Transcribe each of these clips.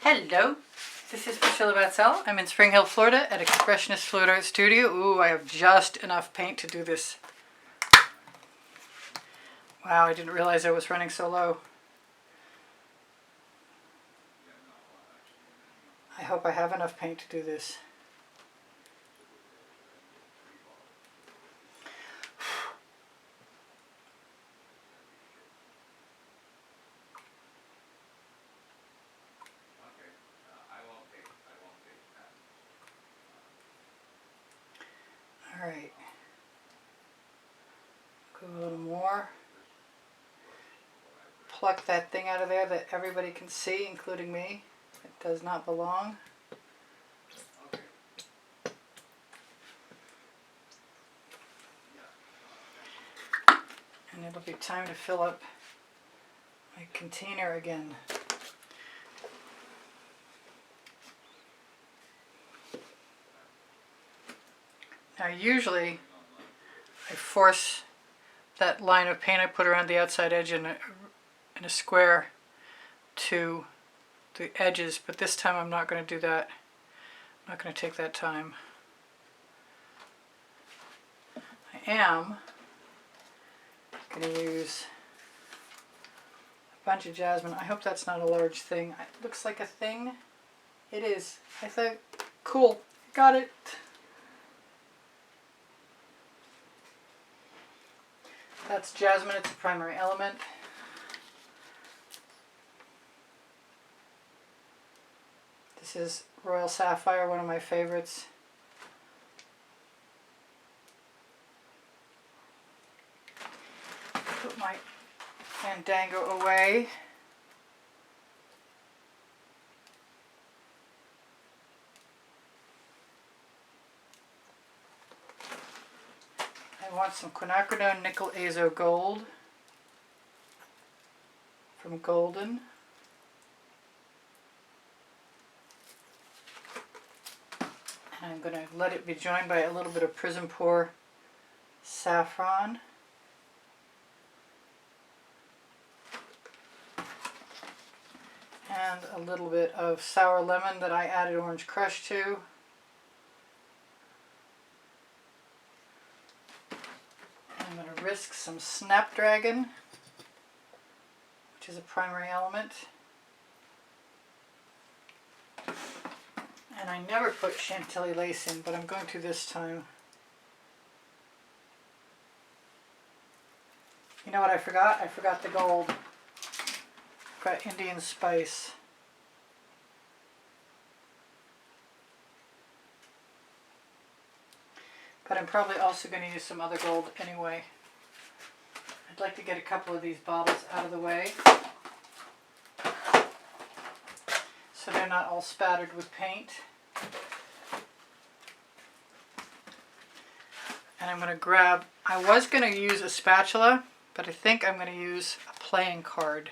Hello, this is Priscilla Batzell. I'm in Spring Hill, Florida at Expressionist Fluid Art Studio. Ooh, I have just enough paint to do this. Wow, I didn't realize I was running so low. I hope I have enough paint to do this. All right, go a little more. Pluck that thing out of there that everybody can see, including me. It does not belong. And it'll be time to fill up my container again. Now usually I force that line of paint I put around the outside edge in a square to the edges, but this time I'm not going to do that. I'm not going to take that time. I am going to use a bunch of jasmine. I hope that's not a large thing. It looks like a thing. It is. I thought, cool, got it. That's jasmine, it's a primary element. This is Royal Sapphire, one of my favorites. Put my Fandango away. I want some Quinacridone Nickel Azo Gold from Golden. And I'm going to let it be joined by a little bit of Prizm Pour Saffron. And a little bit of Sour Lemon that I added Orange Crush to. I'm going to risk some Snapdragon, which is a primary element. And I never put Chantilly lace in, but I'm going to this time. You know what I forgot? I forgot the gold. I've got Indian Spice. But I'm probably also going to use some other gold anyway. I'd like to get a couple of these bottles out of the way so they're not all spattered with paint. And I'm going to grab, I was going to use a spatula, but I think I'm going to use a playing card,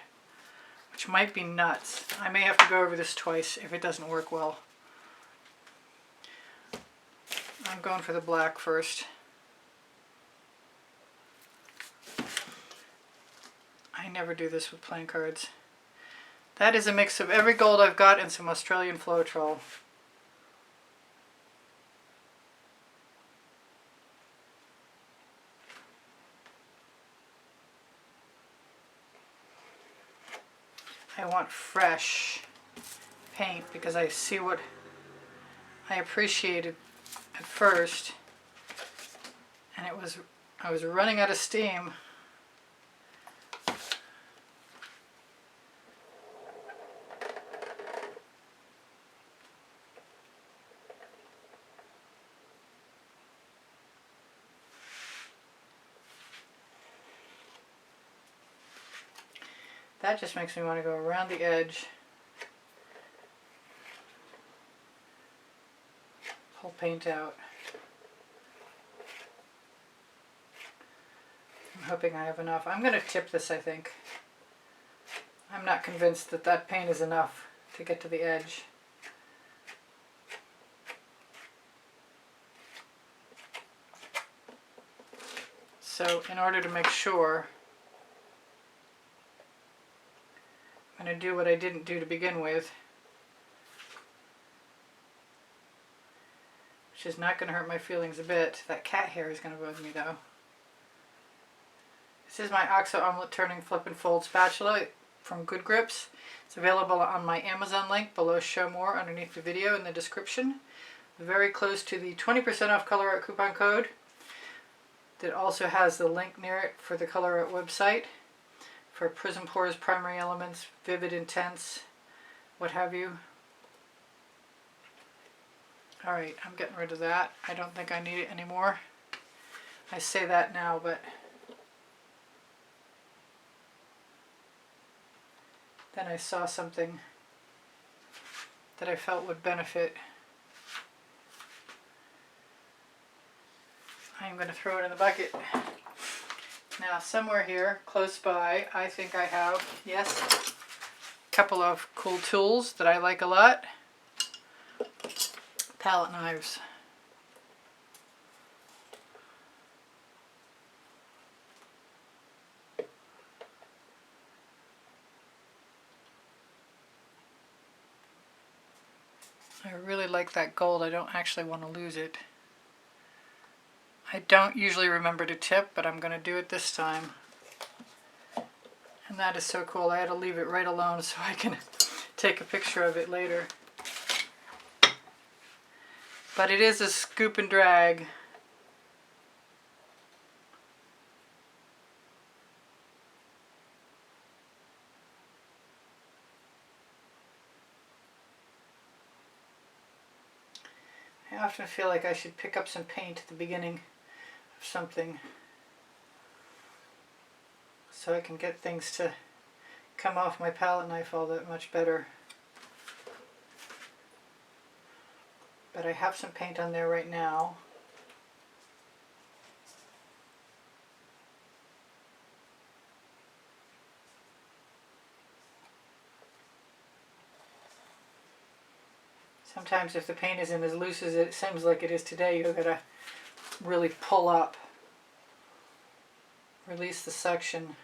which might be nuts. I may have to go over this twice if it doesn't work well. I'm going for the black first. I never do this with playing cards. That is a mix of every gold I've got and some Australian Floetrol. I want fresh paint because I see what I appreciated at first, and I was running out of steam. That just makes me want to go around the edge, pull paint out. I'm hoping I have enough. I'm going to tip this, I think. I'm not convinced that that paint is enough to get to the edge. So in order to make sure, I'm going to do what I didn't do to begin with. which is not going to hurt my feelings a bit. That cat hair is going to bug me though. This is my OXO Omelette Turning Flip and Fold Spatula from Good Grips. It's available on my Amazon link below Show More underneath the video in the description. Very close to the 20% off Colourarte coupon code. That also has the link near it for the Colourarte website for Prizm Pores, Primary Elements, Vivid Intense, what have you. Alright, I'm getting rid of that. I don't think I need it anymore. I say that now, but then I saw something that I felt would benefit. I'm going to throw it in the bucket. Now somewhere here, close by, I think I have, yes, a couple of cool tools that I like a lot. Palette knives. I really like that gold. I don't actually want to lose it. I don't usually remember to tip, but I'm going to do it this time. And that is so cool. I had to leave it right alone so I can take a picture of it later. But it is a scoop and drag. I often feel like I should pick up some paint at the beginning of something so I can get things to come off my palette knife all that much better. But I have some paint on there right now. Sometimes if the paint isn't as loose as it seems like it is today, you've got to really pull up, release the suction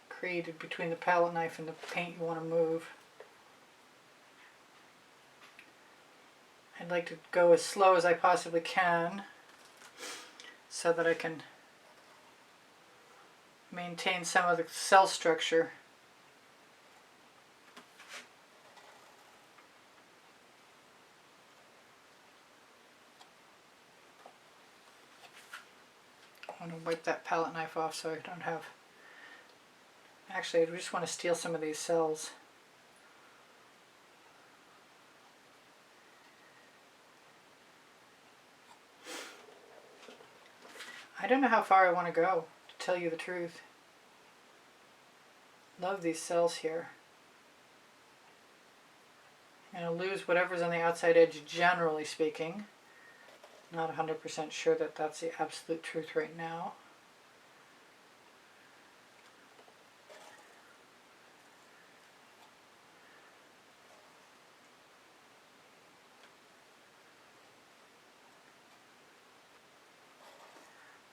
created between the palette knife and the paint you want to move. I'd like to go as slow as I possibly can so that I can maintain some of the cell structure. I want to wipe that palette knife off so I don't have... Actually, I just want to steal some of these cells. I don't know how far I want to go, to tell you the truth. Love these cells here. I'm going to lose whatever's on the outside edge, generally speaking. Not 100% sure that that's the absolute truth right now.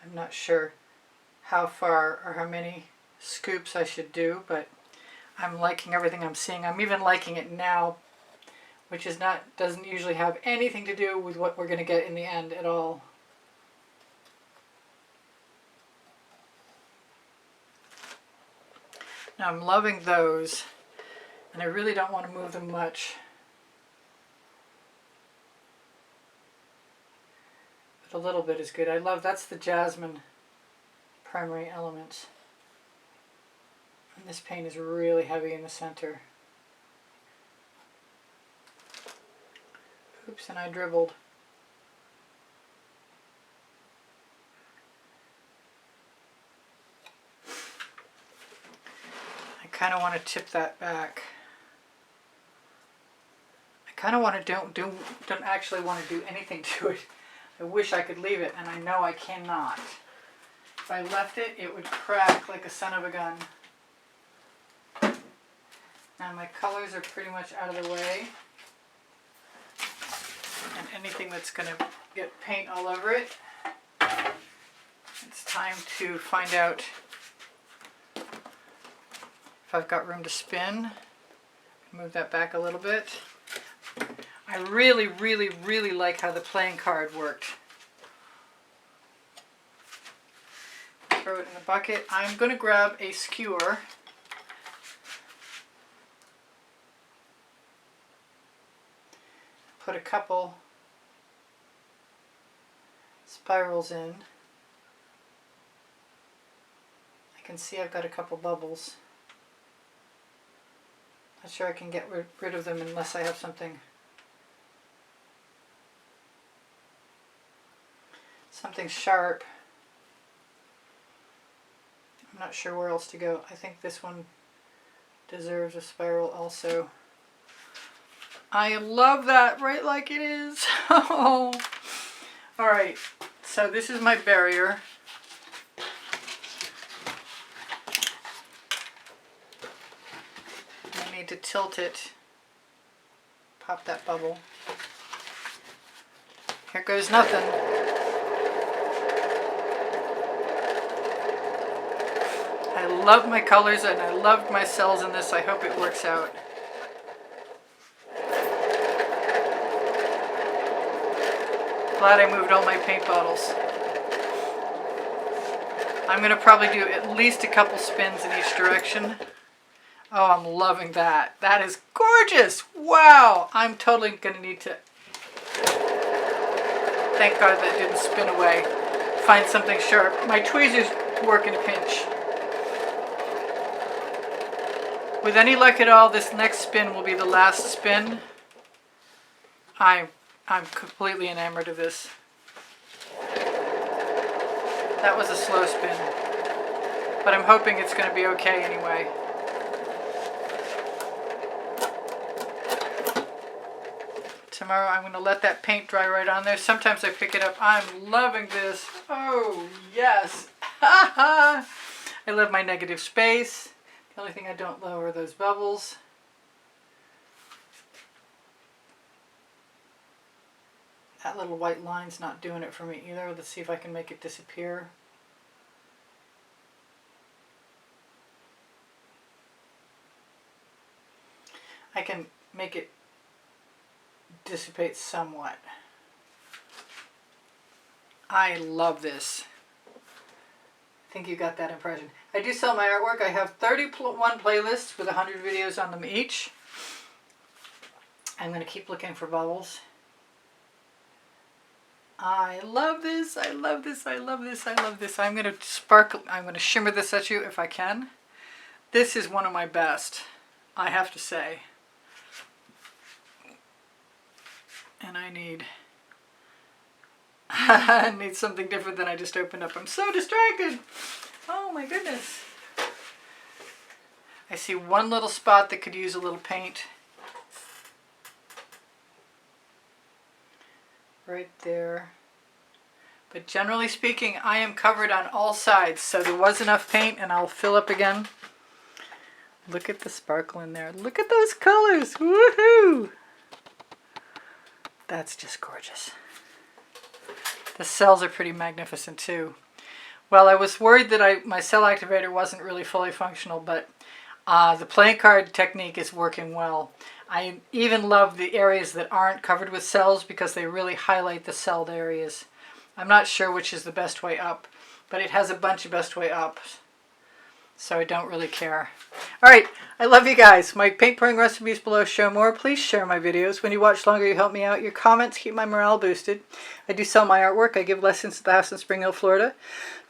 I'm not sure how far or how many scoops I should do, but I'm liking everything I'm seeing. I'm even liking it now, which is doesn't usually have anything to do with what we're going to get in the end at all. Now I'm loving those, and I really don't want to move them much. But a little bit is good. I love, that's the Jasmine Primary Elements. And this paint is really heavy in the center. Oops, and I dribbled. I kind of want to tip that back. I kind of want to don't actually want to do anything to it. I wish I could leave it, and I know I cannot. If I left it, it would crack like a son of a gun. Now my colors are pretty much out of the way. And anything that's going to get paint all over it, it's time to find out if I've got room to spin. Move that back a little bit. I really, really, really like how the playing card worked. Throw it in the bucket. I'm going to grab a skewer. Put a couple spirals in. I can see I've got a couple bubbles. Not sure I can get rid of them unless I have something sharp. I'm not sure where else to go. I think this one deserves a spiral also. I love that right like it is. Oh. Alright, so this is my barrier. I need to tilt it. Pop that bubble. Here goes nothing. I love my colors and I loved my cells in this. I hope it works out. Glad I moved all my paint bottles. I'm going to probably do at least a couple spins in each direction. Oh, I'm loving that. That is gorgeous. Wow. I'm totally going to need to, thank God that didn't spin away, find something sharp. My tweezers work in a pinch. With any luck at all, this next spin will be the last spin. I'm completely enamored of this. That was a slow spin, but I'm hoping it's going to be okay anyway. Tomorrow I'm going to let that paint dry right on there. Sometimes I pick it up. I'm loving this. Oh, yes. I love my negative space. The only thing I don't love are those bubbles. That little white line's not doing it for me either. Let's see if I can make it disappear. I can make it dissipate somewhat. I love this. I think you got that impression. I do sell my artwork. I have 31 playlists with 100 videos on them each. I'm going to keep looking for bubbles. I love this. I love this. I love this. I love this. I'm going to sparkle. I'm going to shimmer this at you if I can. This is one of my best, I have to say. And I need I need something different than I just opened up. I'm so distracted. Oh my goodness. I see one little spot that could use a little paint. Right there. But generally speaking, I am covered on all sides, so there was enough paint, and I'll fill up again. Look at the sparkle in there. Look at those colors. Woohoo! That's just gorgeous. The cells are pretty magnificent too. Well, I was worried that my cell activator wasn't really fully functional, but the playing card technique is working well. I even love the areas that aren't covered with cells because they really highlight the celled areas. I'm not sure which is the best way up, but it has a bunch of best way ups, so I don't really care. Alright, I love you guys. My paint pouring recipes below show more. Please share my videos. When you watch longer, you help me out. Your comments keep my morale boosted. I do sell my artwork. I give lessons at the house in Spring Hill, Florida.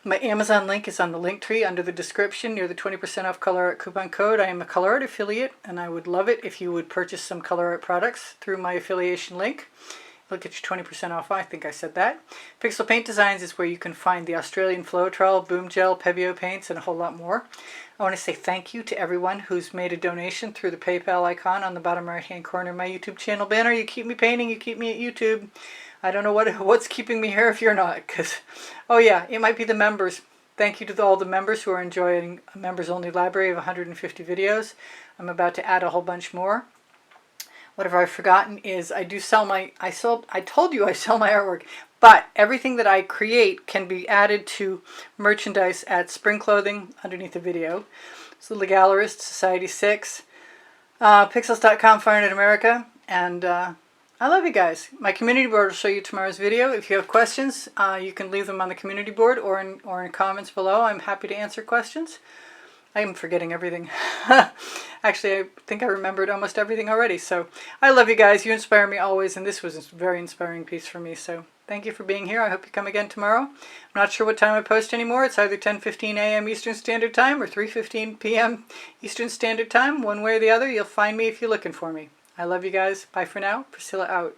My Amazon link is on the link tree under the description near the 20% off Colourarte coupon code. I am a Colourarte affiliate, and I would love it if you would purchase some Colourarte products through my affiliation link. Look at your 20% off. I think I said that. Pixel Paint Designs is where you can find the Australian Floetrol, Boom Gel, Pebeo paints, and a whole lot more. I want to say thank you to everyone who's made a donation through the PayPal icon on the bottom right-hand corner of my YouTube channel banner. You keep me painting, you keep me at YouTube. I don't know what's keeping me here if you're not, because, oh yeah, it might be the members. Thank you to all the members who are enjoying a members-only library of 150 videos. I'm about to add a whole bunch more. What have I forgotten is I do sell my, I told you I sell my artwork, but everything that I create can be added to merchandise at Spring Clothing underneath the video. So The Gallerist, Society 6, Pixels.com, Fire in America, and I love you guys. My community board will show you tomorrow's video. If you have questions, you can leave them on the community board or in comments below. I'm happy to answer questions. I'm forgetting everything. Actually, I think I remembered almost everything already. So I love you guys. You inspire me always, and this was a very inspiring piece for me. So thank you for being here. I hope you come again tomorrow. I'm not sure what time I post anymore. It's either 10:15 a.m. Eastern Standard Time or 3:15 p.m. Eastern Standard Time. One way or the other, you'll find me if you're looking for me. I love you guys. Bye for now. Priscilla out.